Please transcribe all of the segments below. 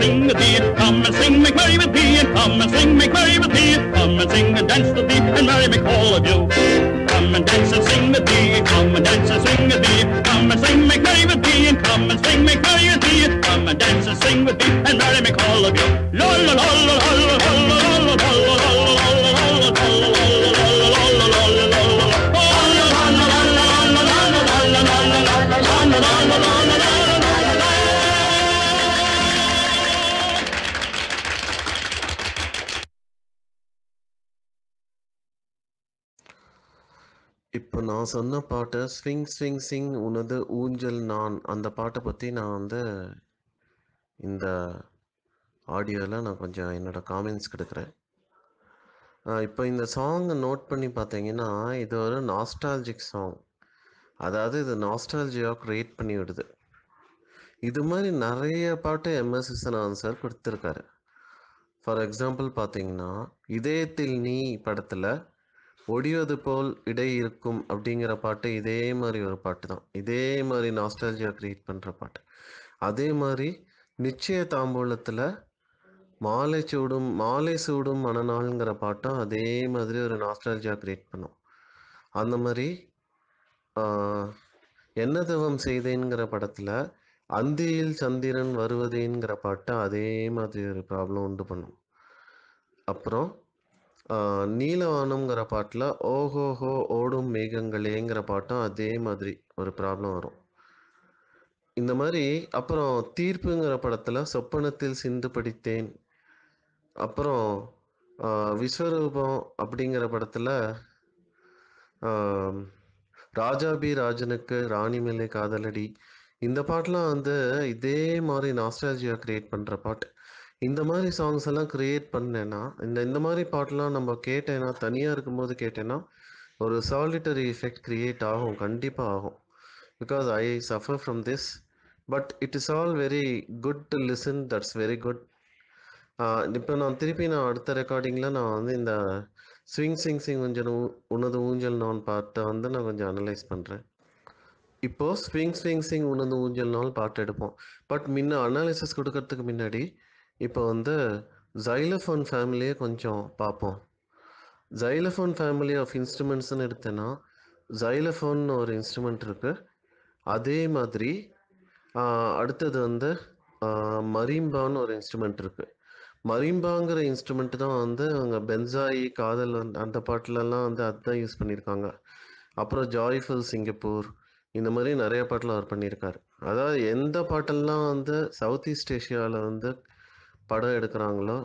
sing with me, come and sing, make merry with me, and come and sing, make merry with me, come and sing and dance with me, and merry make all of you. Come and dance and sing with me, come and dance and sing with me, come and sing, make merry with me, and come and sing, make merry with me, come and dance and sing with me, and merry make all of you. La la la la la la la la la la la இப்போ நான் சொன்ன பாட்டு swing swing Singh உனது ஊஞ்சல் நான் அந்த பாட்டை பற்றி நான் வந்து இந்த ஆடியோவில் நான் கொஞ்சம் என்னோடய காமெண்ட்ஸ் கொடுக்குறேன். இப்போ இந்த சாங்கை நோட் பண்ணி பார்த்தீங்கன்னா இது ஒரு நாஸ்டாலஜிக் சாங். அதாவது இது நாஸ்டாலஜியாக க்ரியேட் பண்ணி விடுது. இது மாதிரி நிறைய பாட்டு எம்எஸ் விஸ்வநாதன் சார் கொடுத்துருக்காரு. ஃபார் எக்ஸாம்பிள் பார்த்தீங்கன்னா இதயத்தில் நீ படத்தில் ஒடிவது போல் இடை இருக்கும் அப்படிங்கிற பாட்டு இதே மாதிரி ஒரு பாட்டு தான். இதே மாதிரி நாஸ்டாலஜியா கிரியேட் பண்ணுற பாட்டு. அதே மாதிரி நிச்சய தாம்பூலத்தில் மாலை சூடும் மணநாள்ங்கிற பாட்டும் அதே மாதிரி ஒரு நாஸ்டாலஜியா கிரியேட் பண்ணும். அந்த மாதிரி என்ன தவம் செய்தேங்கிற படத்தில் அந்தியில் சந்திரன் வருவதேங்கிற பாட்டை அதே மாதிரி ஒரு ப்ராப்ளம் உண்டு பண்ணும். அப்புறம் நீலவானம்ங்கிற பாட்டில் ஓஹோஹோ ஓடும் மேகங்களேங்கிற பாட்டும் அதே மாதிரி ஒரு ப்ராப்ளம் வரும். இந்த மாதிரி அப்புறம் தீர்ப்புங்கிற படத்தில் சொப்பனத்தில் சிந்து படித்தேன். அப்புறம் விஸ்வரூபம் அப்படிங்கிற படத்தில் ராஜாபி ராஜனுக்கு ராணி மேலே காதலடி இந்த பாட்டெலாம் வந்து இதே மாதிரி நாஸ்டாலஜியா கிரியேட் பண்ணுற பாட்டு. இந்த மாதிரி சாங்ஸ் எல்லாம் க்ரியேட் பண்ணேன்னா இந்த மாதிரி பாட்டெலாம் நம்ம கேட்டேன்னா தனியாக இருக்கும்போது கேட்டேன்னா ஒரு சாலிட்டரி எஃபெக்ட் க்ரியேட் ஆகும், கண்டிப்பாக ஆகும். Because I suffer from this, but it is all very good to listen. That's very good. இப்போ நான் அடுத்த ரெக்கார்டிங்கில் நான் வந்து இந்த ஸ்விங் சிங் சிங் உனது ஊஞ்சல் நான் பாட்டை வந்து நான் கொஞ்சம் அனலைஸ் பண்ணுறேன். இப்போது ஸ்விங் ஸ்விங் சிங் உனது ஊஞ்சல் நாள் பாட்டு எடுப்போம். பட் அனாலிசிஸ் கொடுக்கறதுக்கு முன்னாடி இப்போ வந்து ஜைலஃபோன் ஃபேமிலியை கொஞ்சம் பார்ப்போம். ஜைலஃபோன் ஃபேமிலி ஆஃப் இன்ஸ்ட்ருமெண்ட்ஸ்னு எடுத்தேன்னா ஜைலஃபோன்னு ஒரு இன்ஸ்ட்ருமெண்ட் இருக்குது. அதே மாதிரி அடுத்தது வந்து மரீம்பான்னு ஒரு இன்ஸ்ட்ருமெண்ட் இருக்குது. மரீம்பாங்கிற இன்ஸ்ட்ருமெண்ட் தான் வந்து அவங்க பென்சாயி காதல் அந்த பாட்டிலெல்லாம் வந்து அதுதான் யூஸ் பண்ணியிருக்காங்க. அப்புறம் ஜாய்ஃபுல் சிங்கப்பூர் இந்த மாதிரி நிறைய பாட்டில் அவர் பண்ணியிருக்காரு. அதாவது எந்த பாட்டெல்லாம் வந்து சவுத் ஈஸ்ட் ஏஷியாவில் வந்து படம் எடுக்கிறாங்களோ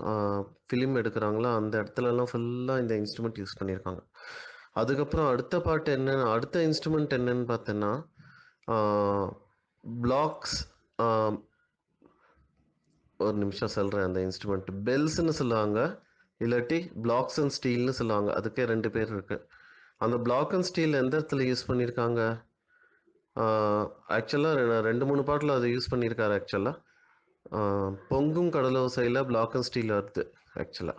ஃபிலிம் எடுக்கிறாங்களோ அந்த இடத்துலலாம் ஃபுல்லாக இந்த இன்ஸ்ட்ருமெண்ட் யூஸ் பண்ணியிருக்காங்க. அதுக்கப்புறம் அடுத்த இன்ஸ்ட்ருமெண்ட் என்னன்னு பார்த்தோன்னா பிளாக்ஸ். ஒரு நிமிஷம் சொல்கிறேன். அந்த இன்ஸ்ட்ருமெண்ட் பெல்ஸ்ன்னு சொல்லுவாங்க, இல்லாட்டி பிளாக்ஸ் அண்ட் ஸ்டீல்னு சொல்லுவாங்க. அதுக்கே 2 பேர் இருக்குது. அந்த பிளாக் அண்ட் ஸ்டீல் எந்த இடத்துல யூஸ் பண்ணியிருக்காங்க? ஆக்சுவலாக 2-3 பாட்டில் அதை யூஸ் பண்ணியிருக்காரு. ஆக்சுவலாக பொங்கும் கடலோசையில் பிளாக் அண்ட் ஸ்டீல் வருது ஆக்சுவலாக.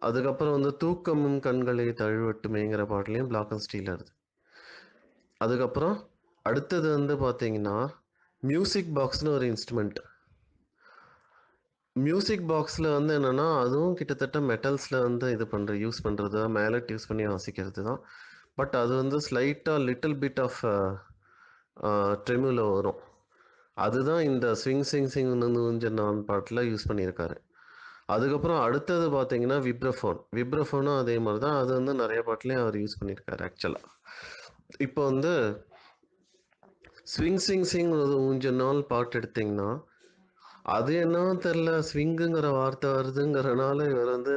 அதுக்கப்புறம் வந்து தூக்கமும் கண்களை தழுவட்டுமேங்கிற பாட்டிலையும் பிளாக் அண்ட் ஸ்டீல் வருது. அதுக்கப்புறம் அடுத்தது வந்து பார்த்தீங்கன்னா மியூசிக் பாக்ஸ்னு ஒரு இன்ஸ்ட்ருமெண்ட். மியூசிக் பாக்ஸில் வந்து என்னென்னா அதுவும் கிட்டத்தட்ட மெட்டல்ஸில் வந்து யூஸ் பண்ணுறது தான், மேலட் யூஸ் பண்ணி வாசிக்கிறது தான். பட் அது வந்து ஸ்லைட்டாக லிட்டில் பிட் ஆஃப் ட்ரெமுலோ வரும். அதுதான் இந்த ஸ்விங் சிங் சிங் ஊஞ்சல் நான் பாட்டில் யூஸ் பண்ணியிருக்காரு. அதுக்கப்புறம் அடுத்தது பார்த்தீங்கன்னா விப்ரஃபோனும் அதே மாதிரி தான். அது வந்து நிறைய பாட்டிலையும் அவர் யூஸ் பண்ணியிருக்காரு ஆக்சுவலாக. இப்போ வந்து ஸ்விங் சிங் சிங் ஊஞ்சல் நாள் பாட்டு எடுத்திங்கன்னா அது என்னன்னு தெரில, ஸ்விங்குங்கிற வார்த்தை வருதுங்கிறனால இவர் வந்து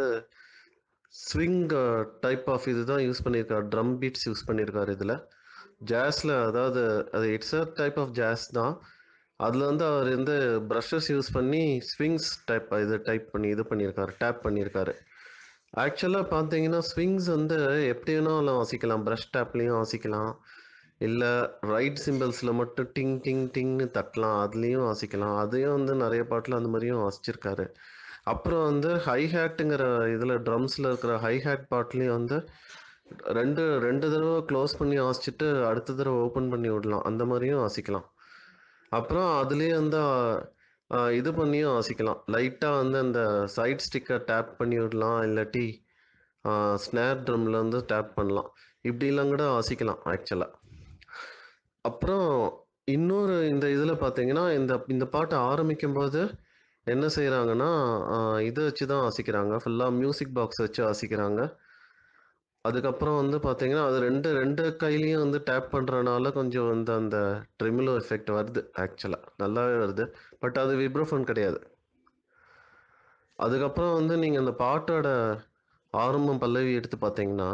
ஸ்விங் டைப் ஆஃப் இது தான் யூஸ் பண்ணியிருக்காரு. ட்ரம் பீட்ஸ் யூஸ் பண்ணியிருக்காரு இதில். ஜாஸில் அதாவது அது இட்ஸ் அ டைப் ஆஃப் ஜாஸ் தான். அதில் வந்து அவர் வந்து ப்ரஷஸ் யூஸ் பண்ணி ஸ்விங்ஸ் டைப் பண்ணியிருக்காரு, டேப் பண்ணியிருக்காரு. ஆக்சுவலாக பார்த்தீங்கன்னா ஸ்விங்ஸ் வந்து எப்படி வேணாலும் வாசிக்கலாம். ப்ரஷ் டேப்லேயும் வாசிக்கலாம், இல்லை ரைட் சிம்பிள்ஸில் மட்டும் டிங் டிங் டிங்னு தட்டலாம், அதுலேயும் வாசிக்கலாம். அதையும் வந்து நிறைய பாட்டில் அந்த மாதிரியும் வாசிச்சிருக்காரு. அப்புறம் வந்து ஹைஹேட்டுங்கிற இதில் ட்ரம்ஸில் இருக்கிற ஹைஹேட் பாட்லேயும் வந்து ரெண்டு தடவை க்ளோஸ் பண்ணி வாசிச்சுட்டு அடுத்த தடவை ஓப்பன் பண்ணி விடலாம், அந்த மாதிரியும் வாசிக்கலாம். அப்புறம் அதுலேயே வந்து இது பண்ணியும் வாசிக்கலாம். லைட்டா வந்து அந்த சைட் ஸ்டிக்கை டேப் பண்ணி விடலாம். இல்லாட்டி ஸ்னேர் ட்ரம்ல வந்து டேப் பண்ணலாம். இப்படிலாம் கூட வாசிக்கலாம் ஆக்சுவலா. அப்புறம் இன்னொரு இந்த இதில் பார்த்தீங்கன்னா இந்த இந்த பாட்டு ஆரம்பிக்கும் போது என்ன செய்கிறாங்கன்னா இதை வச்சு தான் வாசிக்கிறாங்க. ஃபுல்லாக மியூசிக் பாக்ஸ் வச்சு வாசிக்கிறாங்க. அதுக்கப்புறம் வந்து பார்த்தீங்கன்னா அது ரெண்டு ரெண்டு கையிலையும் வந்து டேப் பண்ணுறனால கொஞ்சம் வந்து அந்த ட்ரிமிலோ எஃபெக்ட் வருது. ஆக்சுவலாக நல்லாவே வருது. பட் அது விப்ரோஃபோன் கிடையாது. அதுக்கப்புறம் வந்து நீங்கள் அந்த பாட்டோட ஆரம்பம் பல்லவி எடுத்து பார்த்தீங்கன்னா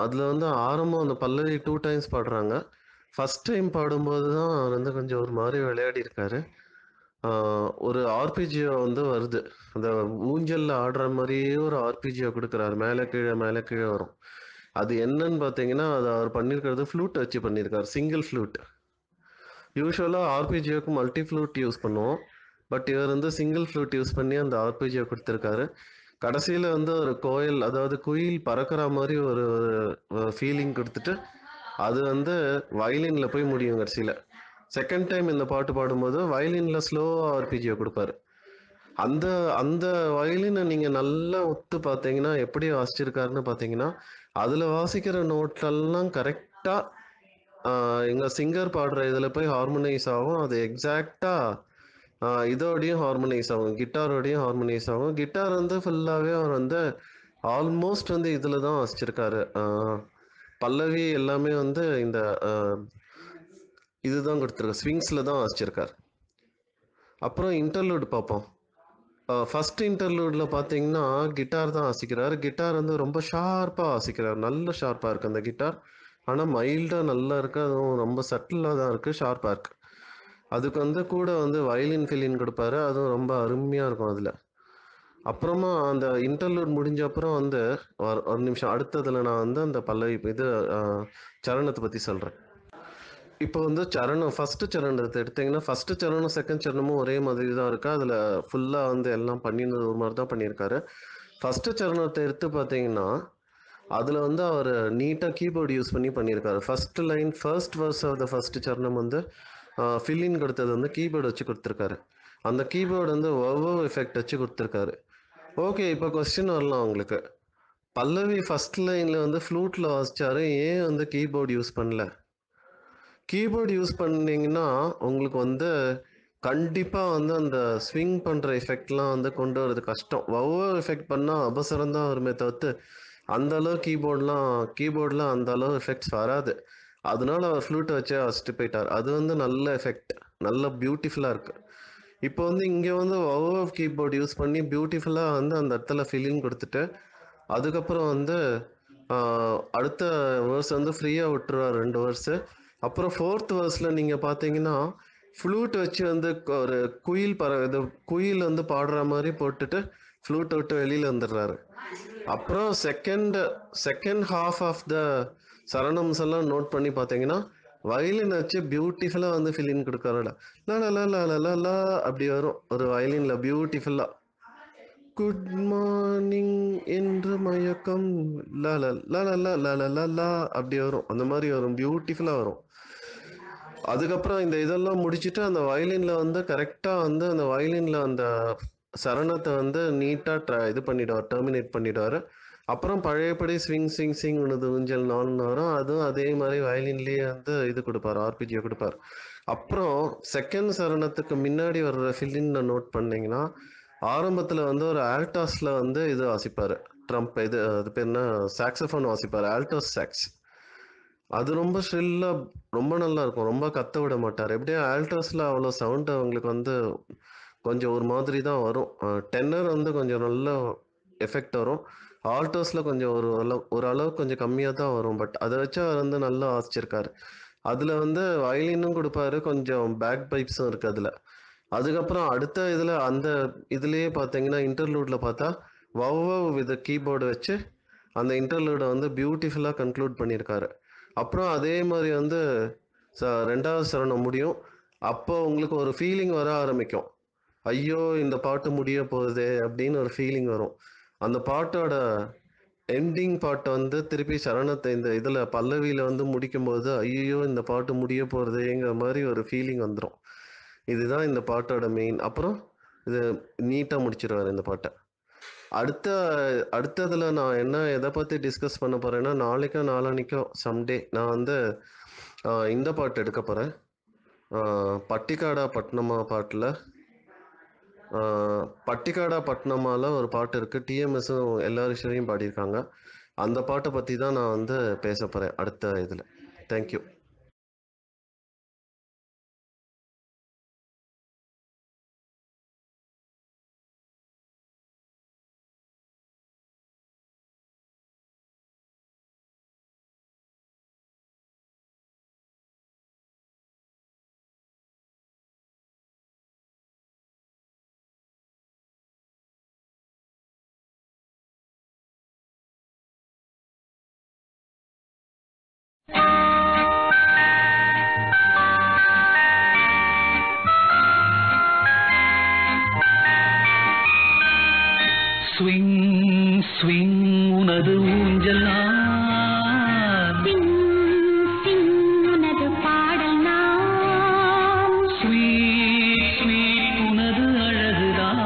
அதில் வந்து ஆரம்பம் அந்த பல்லவி 2 டைம்ஸ் பாடுறாங்க. ஃபர்ஸ்ட் டைம் பாடும்போது தான் அவர் வந்து கொஞ்சம் ஒரு மாதிரி விளையாடி இருக்காரு. ஒரு ஆர்பிஜியோ வந்து வருது. அந்த ஊஞ்சல்ல ஆடுற மாதிரியே ஒரு ஆர்பிஜியோ கொடுக்குறாரு. மேலே கீழே மேலே கீழே வரும். அது என்னன்னு பார்த்தீங்கன்னா அது அவர் பண்ணியிருக்கிறது ஃப்ளூட் வச்சு பண்ணியிருக்காரு. Single flute. யூஸ்வலாக ஆர்பிஜியோக்கு மல்டி ஃப்ளூட் யூஸ் பண்ணுவோம். பட் இவர் வந்து சிங்கிள் ஃப்ளூட் யூஸ் பண்ணி அந்த ஆர்பிஜியோ கொடுத்துருக்காரு. கடைசியில் வந்து ஒரு கோயில், அதாவது குயில் பறக்கிற மாதிரி ஒரு ஃபீலிங் கொடுத்துட்டு அது வந்து வயலினில் போய் முடியும் கடைசியில். செகண்ட் டைம் இந்த பாட்டு பாடும்போது வயலினில் ஸ்லோவாக ஆர்பிஜியோ கொடுப்பாரு. அந்த அந்த வயலினை நீங்கள் நல்லா ஒத்து பார்த்தீங்கன்னா எப்படி வாசிச்சிருக்காருன்னு பார்த்தீங்கன்னா அதில் வாசிக்கிற நோட்டெல்லாம் கரெக்டாக எங்கள் சிங்கர் பாடுற இதில் போய் ஹார்மோனைஸ் ஆகும். அது எக்ஸாக்டாக இதோடையும் ஹார்மோனைஸ் ஆகும். கிட்டாரோடையும் ஹார்மோனைஸ் ஆகும். கிட்டார் வந்து ஃபுல்லாகவே அவர் வந்து ஆல்மோஸ்ட் வந்து இதில் தான் வாசிச்சிருக்காரு. பல்லவி எல்லாமே வந்து இந்த இதுதான் கொடுத்துருக்காரு. ஸ்விங்ஸில் தான் வாசிச்சிருக்காரு. அப்புறம் இன்டர்லூட் பார்ப்போம். ஃபர்ஸ்ட் இன்டர்லூடில் பார்த்தீங்கன்னா கிட்டார் தான் வாசிக்கிறார். கிட்டார் வந்து ரொம்ப ஷார்ப்பாக வாசிக்கிறார். நல்ல ஷார்ப்பாக இருக்குது அந்த கிட்டார். ஆனால் மைல்டாக நல்லா இருக்குது. அதுவும் ரொம்ப சட்டிலாக தான் இருக்குது, ஷார்ப்பாக இருக்குது. அதுக்கு வந்து கூட வந்து வயலின் ஃபில்லின் கொடுப்பாரு. அதுவும் ரொம்ப அருமையாக இருக்கும் அதில். அப்புறமா அந்த இன்டர்லூட் முடிஞ்ச அப்புறம் வந்து ஒரு நிமிஷம் அடுத்ததில் நான் வந்து அந்த பல்லவி இது சரணத்தை பற்றி சொல்கிறேன். இப்போ வந்து சரணம் ஃபர்ஸ்ட் சரணத்தை எடுத்தீங்கன்னா ஃபர்ஸ்ட் சரணம் செகண்ட் சரணமும் ஒரே மாதிரி தான் இருக்கு. அதில் ஃபுல்லாக வந்து எல்லாம் பண்ணினது ஒரு மாதிரி தான் பண்ணியிருக்காரு. ஃபர்ஸ்ட் சரணத்தை எடுத்து பார்த்தீங்கன்னா அதில் வந்து அவர் நீட்டாக கீபோர்டு யூஸ் பண்ணி பண்ணியிருக்காரு. First line first verse of the first சரணம் வந்து ஃபில்லின் கொடுத்தது வந்து கீபோர்டு வச்சு கொடுத்துருக்காரு. அந்த கீபோர்டு வந்து ஒவ்வொரு எஃபெக்ட் வச்சு கொடுத்துருக்காரு. ஓகே, இப்போ கொஸ்டின் வரலாம் உங்களுக்கு. பல்லவி ஃபர்ஸ்ட் லைனில் வந்து ஃப்ளூட்டில் வாசிச்சாரு, ஏன் வந்து கீபோர்டு யூஸ் பண்ணல? கீபோர்டு யூஸ் பண்ணீங்கன்னா உங்களுக்கு வந்து கண்டிப்பாக வந்து அந்த ஸ்விங் பண்ணுற எஃபெக்ட்லாம் வந்து கொண்டு வரது கஷ்டம். ஒவ்வொரு எஃபெக்ட் பண்ணால் அபசரம் தான் வருமே தவிர்த்து அந்த அளவு கீபோர்டில் அந்த அளவு எஃபெக்ட்ஸ் வராது. அதனால அவர் ஃப்ளூட்டை வச்சே வச்சுட்டு போயிட்டார். அது வந்து நல்ல எஃபெக்ட், நல்ல பியூட்டிஃபுல்லாக இருக்குது. இப்போ வந்து இங்கே வந்து ஒவ்வொரு கீபோர்டு யூஸ் பண்ணி பியூட்டிஃபுல்லாக வந்து அந்த இடத்துல ஃபில்லிங் கொடுத்துட்டு அதுக்கப்புறம் வந்து அடுத்த வேர்ஸ் வந்து ஃப்ரீயாக விட்டுருவார் 2 வேர்ஸு. அப்புறம் ஃபோர்த் வேர்ஸில் நீங்கள் பார்த்தீங்கன்னா ஃப்ளூட் வச்சு வந்து ஒரு குயில் வந்து பாடுற மாதிரி போட்டுட்டு ஃப்ளூட்டை விட்டு வெளியில் வந்துடுறாரு. அப்புறம் செகண்ட் ஹாஃப் ஆஃப் த சரணம்ஸ் எல்லாம் நோட் பண்ணி பார்த்தீங்கன்னா வயலின் வச்சு பியூட்டிஃபுல்லாக வந்து ஃபில்லிங் கொடுக்கறல லா அப்படி வரும் ஒரு வயலினில் பியூட்டிஃபுல்லாக. குட் மார்னிங் என்று மயக்கம் லா அப்படி வரும். அந்த மாதிரி வரும், பியூட்டிஃபுல்லாக வரும். அதுக்கப்புறம் இந்த இதெல்லாம் முடிச்சுட்டு அந்த வயலினில் வந்து கரெக்டாக வந்து அந்த வயலினில் அந்த சரணத்தை வந்து நீட்டாக இது பண்ணிடுவார், டெர்மினேட் பண்ணிடுவார். அப்புறம் பழையபடி ஸ்விங் உனது ஊஞ்சல் நாள்னு வரும். அதுவும் அதே மாதிரி வயலின்லேயே வந்து இது கொடுப்பார், ஆர்பிஜியை கொடுப்பார். அப்புறம் செகண்ட் சரணத்துக்கு முன்னாடி வர்ற ஃபில்லின் நோட் பண்ணிங்கன்னா ஆரம்பத்தில் வந்து ஒரு ஆல்டாஸில் வந்து இது வாசிப்பார், ட்ரம்ப் இது அது பேர் என்ன, சாக்ஸோஃபோன் வாசிப்பார், ஆல்டோஸ் சாக்ஸ். அது ரொம்ப ஷ்ரில்லாக ரொம்ப நல்லா இருக்கும். ரொம்ப கத்த விட மாட்டார். எப்படியும் ஆல்டோஸில் அவ்வளோ சவுண்டு அவங்களுக்கு வந்து கொஞ்சம் ஒரு மாதிரி தான் வரும். டென்னர் வந்து கொஞ்சம் நல்ல எஃபெக்ட் வரும். ஆல்டோஸில் கொஞ்சம் ஓரளவு கொஞ்சம் கம்மியாக தான் வரும். பட் அதை வச்சு அவர் வந்து நல்லா வாசிச்சிருக்காரு. அதில் வந்து வயலினும் கொடுப்பாரு, கொஞ்சம் பேக் பைப்ஸும் இருக்குது அதில். அதுக்கப்புறம் அடுத்த இதில் அந்த இதுலேயே பார்த்தீங்கன்னா இன்டர்லூடில் பார்த்தா வித் கீபோர்டு வச்சு அந்த இன்டர்லூடை வந்து பியூட்டிஃபுல்லாக கன்க்ளூட் பண்ணியிருக்காரு. அப்புறம் அதே மாதிரி வந்து ரெண்டாவது சரணம் முடியும். அப்போ உங்களுக்கு ஒரு ஃபீலிங் வர ஆரம்பிக்கும். ஐயோ இந்த பாட்டு முடிய போகுது அப்படின்னு ஒரு ஃபீலிங் வரும். அந்த பாட்டோட எண்டிங் பாட்டை வந்து திருப்பி சரணத்தை இந்த இதில் பல்லவியில் வந்து முடிக்கும்போது ஐயோ இந்த பாட்டு முடிய போகிறதுங்கிற மாதிரி ஒரு ஃபீலிங் வந்துடும். இதுதான் இந்த பாட்டோட மெயின். அப்புறம் இது நீட்டாக முடிச்சிருவார் இந்த பாட்டை. அடுத்ததுல நான் எதை பற்றி டிஸ்கஸ் பண்ண போகிறேன்னா, நாளைக்கோ நாளானிக்கோ சம்டே நான் வந்து இந்த பாட்டு எடுக்க போகிறேன். பட்டிக்காடா பட்னமா பாட்டில் பட்டிக்காடா பட்னமால ஒரு பாட்டு இருக்குது. டிஎம்எஸும் எல்லாரும் பாடியிருக்காங்க. அந்த பாட்டை பற்றி தான் நான் வந்து பேச போகிறேன் அடுத்த இதில். தேங்க்யூ. ஸ்விங் ஸ்விங் உனது ஊஞ்சல் நான், சிங் சிங் உனது பாடல் நான், ஸ்வீட் ஸ்வீட் உனது அழகுதான்,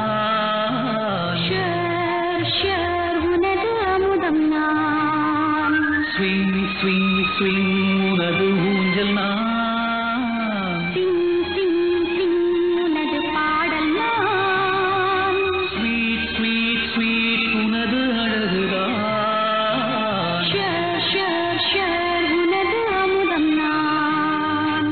ஷர் ஷர் உனது அமுதம் நான், ஸ்விங் ஸ்விங் ஸ்விங் உனது ஊஞ்சல் நான், சிங் சிங் சிங் உனது பாடல் நான், ஸ்வீட் ஸ்வீட் ஸ்வீட் உனது அழகுதான், ஷர் ஷர் ஷர் உனது அமுதம் நான்.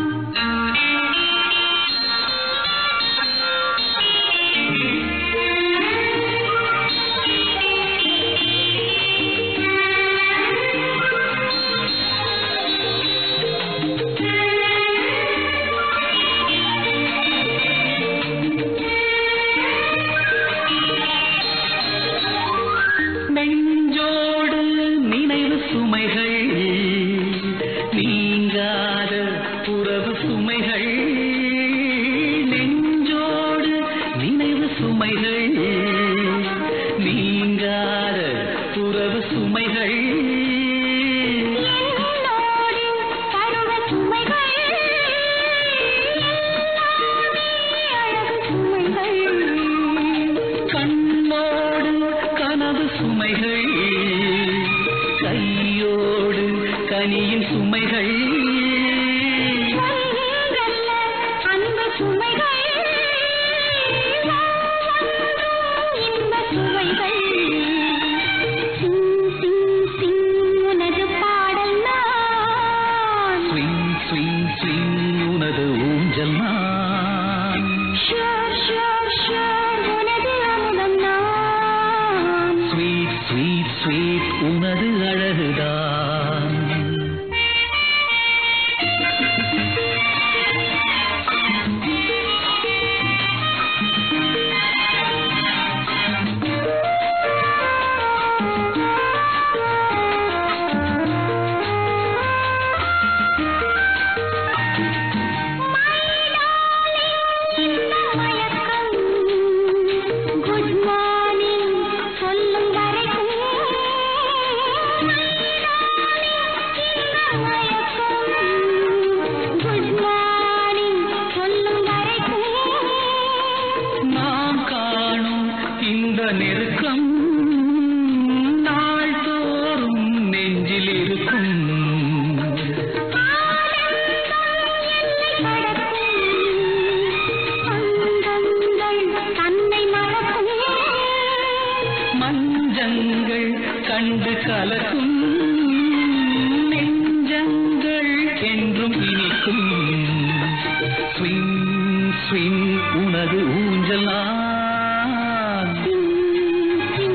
நெஞ்சோடு நினைவு சுமைகள், நீங்காத உறவு சுமைகள், நெஞ்சோடு நினைவு சுமைகள், நீங்காத உறவு சுமைகள், என்னோடு பருவ சுமைகள், அழகு சுமைகள், கண்ணோடு கனவு சுமைகள், கையோடு கனியின் சுமைகள், ஒன்றல்ல அன்பு சுமைகள், இன்ப சுவைகள், சிங் சிங் சிங் உனது பாடல் நான், ஸ்விங் ஸ்விங் ஸ்விங் உனது ஊஞ்சல் நான், ஷர் ஷர் ஷர் உனது அமுதம் நான். ஸ்வீட் ஸ்வீட் ஸ்வீட் உனது அழகுதான். குட் மார்னிங் சொல்லும் வரைக்கும் குட் மார்னிங் சொல்லும் வரைக்கும் நாம் காணும் இந்த நெருக்கம் நாள்தோறும் நெஞ்சில் இருக்கும். தன்னை மறக்கும் மஞ்சங்கள் கண்டு கலக்கும், நெஞ்சங்கள் என்றும் இனிக்கும். ஸ்விங் ஸ்விங் உனது ஊஞ்சல் நான், சிங்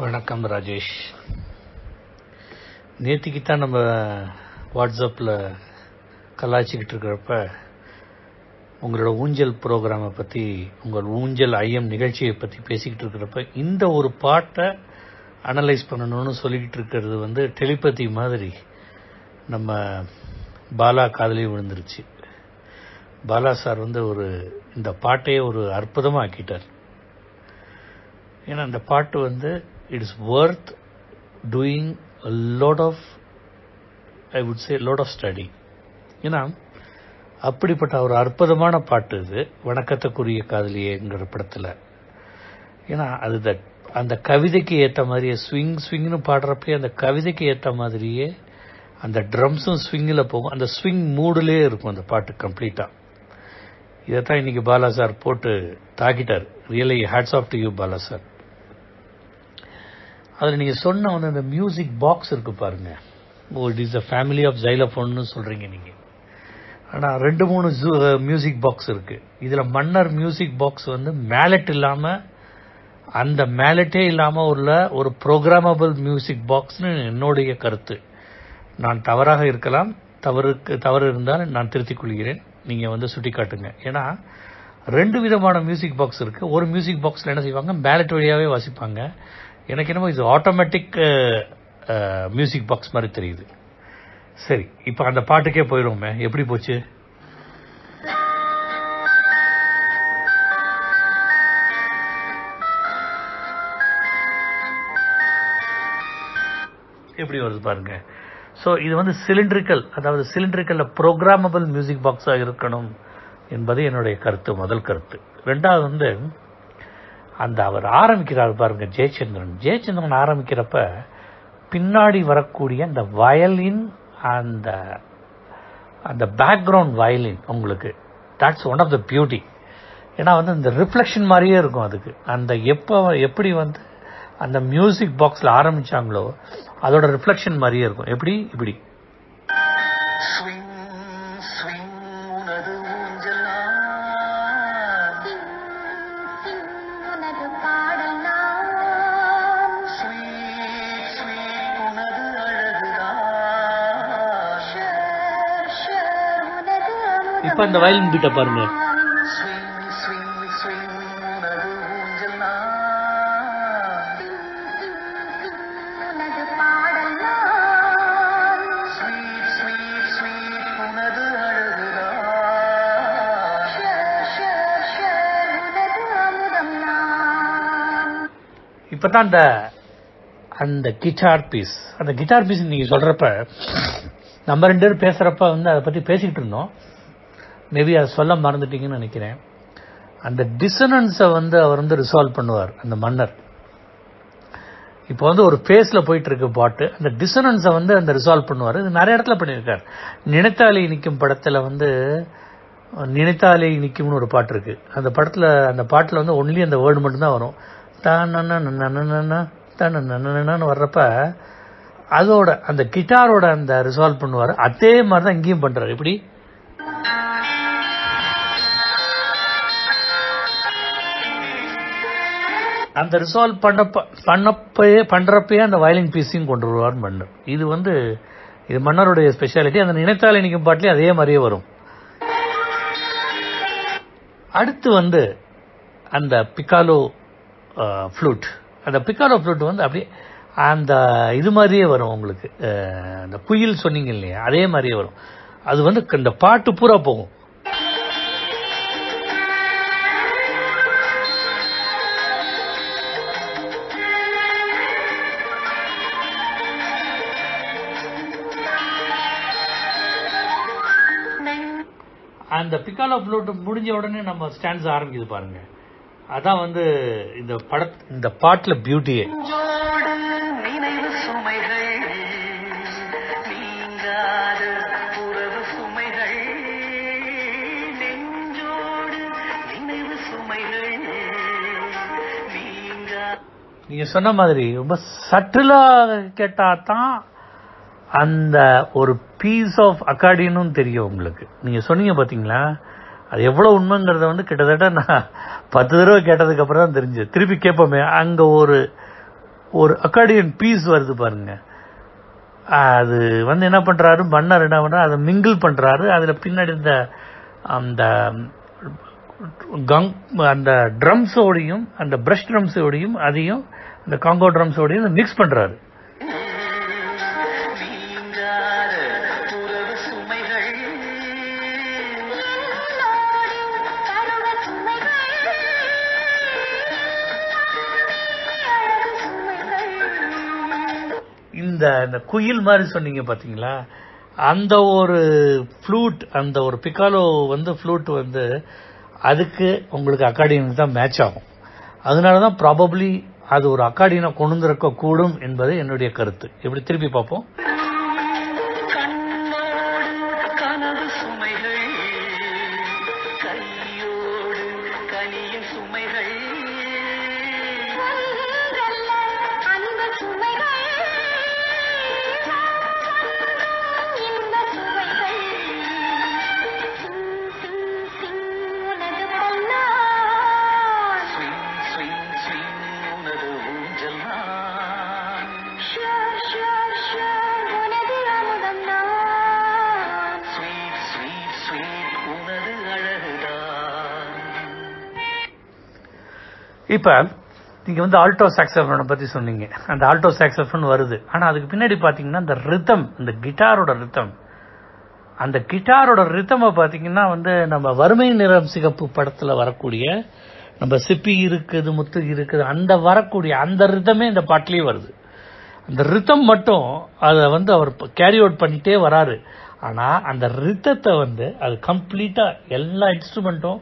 வணக்கம் ராஜேஷ். நேற்றுக்கு தான் நம்ம வாட்ஸ்அப்பில் கலாய்ச்சிக்கிட்டு இருக்கிறப்ப உங்களோட ஊஞ்சல் ப்ரோக்ராமை பற்றி, உங்கள் ஊஞ்சல் ஐஎம் நிகழ்ச்சியை பற்றி பேசிக்கிட்டு இருக்கிறப்ப இந்த ஒரு பாட்டை அனலைஸ் பண்ணணும்னு சொல்லிக்கிட்டு இருக்கிறது வந்து டெலிபதி மாதிரி நம்ம பாலா காதலே விழுந்துருச்சு. பாலா சார் வந்து இந்த பாட்டையே ஒரு அற்புதமாக ஆக்கிட்டார். ஏன்னா அந்த பாட்டு வந்து it is Worth doing a lot of, I would say, lot of study. ஏன்னா அப்படிப்பட்ட ஒரு அற்புதமான பாட்டு இது வணக்கத்துக்குரிய காதலியேங்கிற படத்தில். ஏன்னா அது அந்த கவிதைக்கு ஏற்ற மாதிரியே ஸ்விங்னு பாடுறப்பே அந்த கவிதைக்கு ஏற்ற மாதிரியே அந்த ட்ரம்ஸும் ஸ்விங்கில் போகும். அந்த ஸ்விங் மூடுலேயே இருக்கும் அந்த பாட்டு கம்ப்ளீட்டாக. இதைத்தான் இன்னைக்கு பாலா சார் போட்டு தாக்கிட்டார். Really hats off to you Bala sir. அதில் நீங்கள் சொன்ன வந்து அந்த மியூசிக் பாக்ஸ் இருக்கு பாருங்க. It is a family of ஜைலஃபோன்னு சொல்கிறீங்க நீங்கள். ஆனால் 2-3 மியூசிக் பாக்ஸ் இருக்கு. இதில் மன்னர் மியூசிக் பாக்ஸ் வந்து மேலட் இல்லாமல், அந்த மேலட்டே இல்லாமல் உள்ள ஒரு ப்ரோக்ராமபிள் மியூசிக் பாக்ஸ்னு என்னுடைய கருத்து. நான் தவறாக இருக்கலாம், தவறு இருந்தால் நான் திருத்திக் கொள்கிறேன். நீங்கள் வந்து சுட்டி காட்டுங்க. ஏன்னா 2 விதமான மியூசிக் பாக்ஸ் இருக்கு. ஒரு மியூசிக் பாக்ஸில் என்ன செய்வாங்க, மேலட் வழியாகவே வாசிப்பாங்க. எனக்கு என்னமோ இது ஆட்டோமேட்டிக் மியூசிக் பாக்ஸ் மாதிரி தெரியுது. சரி, இப்போ அந்த பாட்டுக்கே போயிடுவோமே. எப்படி போச்சு? எப்படி வருது பாருங்க. ஸோ இது வந்து சிலிண்ட்ரிக்கல், அதாவது சிலிண்ட்ரிக்கல்ல ப்ரோக்ராமபிள் மியூசிக் பாக்ஸாக இருக்கணும் என்பது என்னுடைய கருத்து, முதல் கருத்து. ரெண்டாவது வந்து அந்த அவர் ஆரம்பிக்கிறார் பாருங்க, ஜெயச்சந்திரன் ஆரம்பிக்கிறப்ப பின்னாடி வரக்கூடிய அந்த வயலின், அந்த பேக்ரவுண்ட் வயலின் உங்களுக்கு, that's one of the beauty. ஏன்னா வந்து இந்த ரிஃப்ளெக்ஷன் மாதிரியே இருக்கும் அதுக்கு. அந்த எப்படி வந்து அந்த மியூசிக் பாக்ஸில் ஆரம்பிச்சாங்களோ அதோட ரிஃப்ளெக்ஷன் மாதிரியே இருக்கும். எப்படி இப்படி இப்ப இந்த வயலின் கிட்ட பாருங்க. இப்பதான் அந்த கிட்டார் பீஸ், நீங்க சொல்றப்ப நம்ம 2 பேரும் பேசுறப்ப வந்து அதை பத்தி பேசிக்கிட்டு இருந்தோம். மேபி அதை சொல்ல மறந்துட்டீங்கன்னு நினைக்கிறேன். அந்த டிசனன்ஸை வந்து அவர் வந்து ரிசால்வ் பண்ணுவார் அந்த மன்னர். இப்போ வந்து ஒரு பேஸ்ல போயிட்டு இருக்கு பாட்டு, அந்த டிசனன்ஸை வந்து அந்த ரிசால்வ் பண்ணுவார். இது நிறைய இடத்துல பண்ணியிருக்காரு. நினைத்தாலே நிற்கும் படத்துல வந்து நினைத்தாலே நிற்கும்னு ஒரு பாட்டு இருக்கு. அந்த பாட்டுல வந்து ஒன்லி அந்த வேர்டு மட்டும்தான் வரும். தான்னு வர்றப்ப அதோட அந்த கிட்டாரோட அந்த ரிசால்வ் பண்ணுவார். அதே மாதிரிதான் இங்கேயும் பண்றாரு. இப்படி அந்த ரிசால்வ் பண்றப்பயே அந்த வயலின் பீஸையும் கொண்டு வருவார் மன்னர். இது மன்னருடைய ஸ்பெஷாலிட்டி. அந்த நினைத்தாலே நிற்கும் பாட்டிலே அதே மாதிரியே வரும். அடுத்து வந்து அந்த பிக்காலோ ஃப்ளூட். அந்த பிக்காலோ ஃப்ளூட் வந்து அப்படியே அந்த இது மாதிரியே வரும் உங்களுக்கு. அந்த குயில் சொன்னீங்க இல்லையா, அதே மாதிரியே வரும். அது வந்து இந்த பாட்டு பூரா போகும். அந்த பிக்காலோ ஃப்ளூட் முடிஞ்ச உடனே நம்ம ஸ்டாண்ட்ஸ் ஆரம்பிக்குது பாருங்க. அதான் வந்து இந்த பாட்டுல பியூட்டியே. நீங்க சொன்ன மாதிரி ரொம்ப சட்டிலா கேட்டாதான் அந்த ஒரு பீஸ் ஆஃப் அக்கார்டியனும் தெரியும் உங்களுக்கு. நீங்க சொன்னீங்க பாத்தீங்களா, அது எவ்வளவு உண்மைங்கிறத வந்து கிட்டத்தட்ட நான் 10 தடவை கேட்டதுக்கு அப்புறம் தான் தெரிஞ்சது. திருப்பி கேட்போமே, அங்க ஒரு அக்கார்டியன் பீஸ் வருது பாருங்க. அது வந்து என்ன பண்றாரு மன்னர், என்ன பண்றாரு, அதை மிங்கிள் பண்றாரு. அதுல பின்னாடி இந்த அந்த அந்த ட்ரம்ஸோடையும் அந்த பிரஷ் ட்ரம்ஸோடையும் அதையும் அந்த காங்கோ ட்ரம்ஸோடையும் மிக்ஸ் பண்றாரு. இந்த குயில் மாதிரி சொன்னீங்க பாத்தீங்களா, அந்த ஒரு ஃப்ளூட், அந்த ஒரு பிக்காலோ வந்து ஃப்ளூட் வந்து அதுக்கு உங்களுக்கு அக்கார்டியனுக்கு தான் மேட்ச் ஆகும். அதனாலதான் ப்ராபப்ளி அது ஒரு அக்கார்டியனை கொண்டு வந்திருக்க கூடும் என்பது என்னுடைய கருத்து. எப்படி திருப்பி பார்ப்போம். இப்ப நீங்க வந்து ஆல்டோ சாக்ஸோஃபோனை பத்தி சொன்னீங்க. அந்த ஆல்டோ சாக்ஸோஃபோன் வருது. ஆனா அதுக்கு பின்னாடி பாத்தீங்கன்னா அந்த ரிதம், இந்த கிட்டாரோட ரிதம், அந்த கிட்டாரோட ரிதமை பாத்தீங்கன்னா வந்து நம்ம வறுமை நிறம் சிகப்பு படத்துல வரக்கூடிய நம்ம சிப்பி இருக்குது முத்து இருக்குது அந்த வரக்கூடிய அந்த ரிதமே இந்த பாட்டிலேயே வருது. அந்த ரிதம் மட்டும் அதை வந்து அவர் கேரி அவுட் பண்ணிட்டே வராரு. ஆனா அந்த ரிதத்தை வந்து அது கம்ப்ளீட்டா எல்லா இன்ஸ்ட்ருமெண்ட்டும்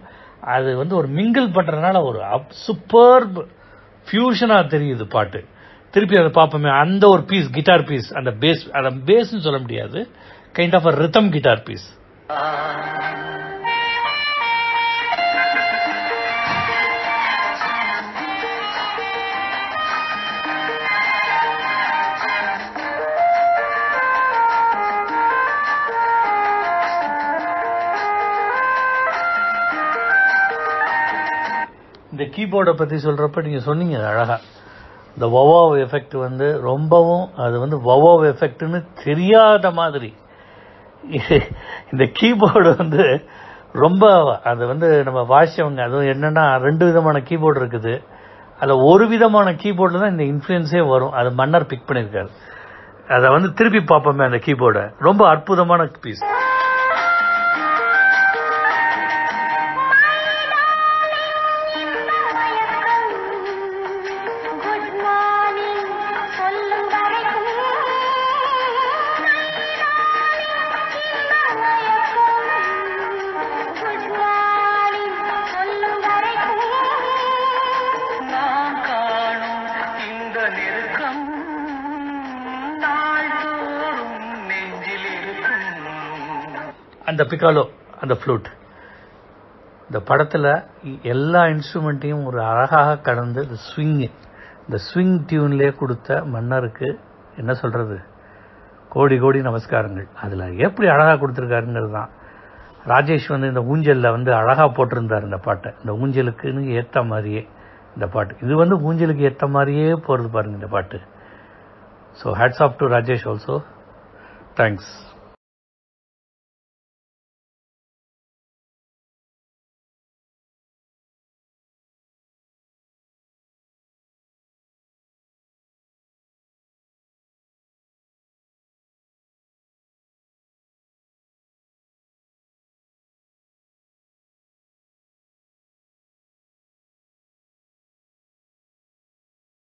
அது வந்து ஒரு மிங்கிள் பண்றதுனால ஒரு சூப்பர்ப் ஃபியூஷனா தெரியுது பாட்டு. திருப்பி அதை பார்ப்போமே, அந்த ஒரு பீஸ் கிட்டார் பீஸ், அந்த பேஸ்ன்னு சொல்ல முடியாது, kind of a rhythm guitar piece. இந்த கீபோர்டை பத்தி சொல்றப்ப நீங்க சொன்னீங்க அழகா, இந்த வவாவ் எஃபெக்ட் வந்து ரொம்பவும் அது வந்து வவாவ் எஃபெக்ட்னு தெரியாத மாதிரி இந்த கீபோர்டு வந்து ரொம்ப அது வந்து நம்ம வாசிச்சவங்க, அதுவும் என்னன்னா 2 விதமான கீபோர்டு இருக்குது. அதுல ஒரு விதமான கீபோர்டுல தான் இந்த இன்ஃப்ளூயன்ஸே வரும். அது மன்னர் பிக் பண்ணிருக்காரு. அதை வந்து திருப்பி பார்ப்போமே அந்த கீபோர்டை, ரொம்ப அற்புதமான பீஸ். அந்த பிக்காலோ, அந்த ஃப்ளூட், இந்த படத்துல எல்லா இன்ஸ்ட்ருமெண்ட்டையும் ஒரு அழகாக கடந்து இந்த ஸ்விங் டியூன்லயே கொடுத்த மன்னருக்கு என்ன சொல்றது, கோடி கோடி நமஸ்காரங்கள். அதுல எப்படி அழகா கொடுத்திருக்காருங்கிறது தான். ராஜேஷ் வந்து இந்த ஊஞ்சல்ல வந்து அழகா போட்டிருந்தார் இந்த பாட்டை. இந்த ஊஞ்சலுக்குன்னு ஏத்த மாதிரியே இந்த பாட்டு, இது வந்து ஊஞ்சலுக்கு ஏத்த மாதிரியே போறது பாருங்க இந்த பாட்டு. So hats off to Rajesh also. Thanks.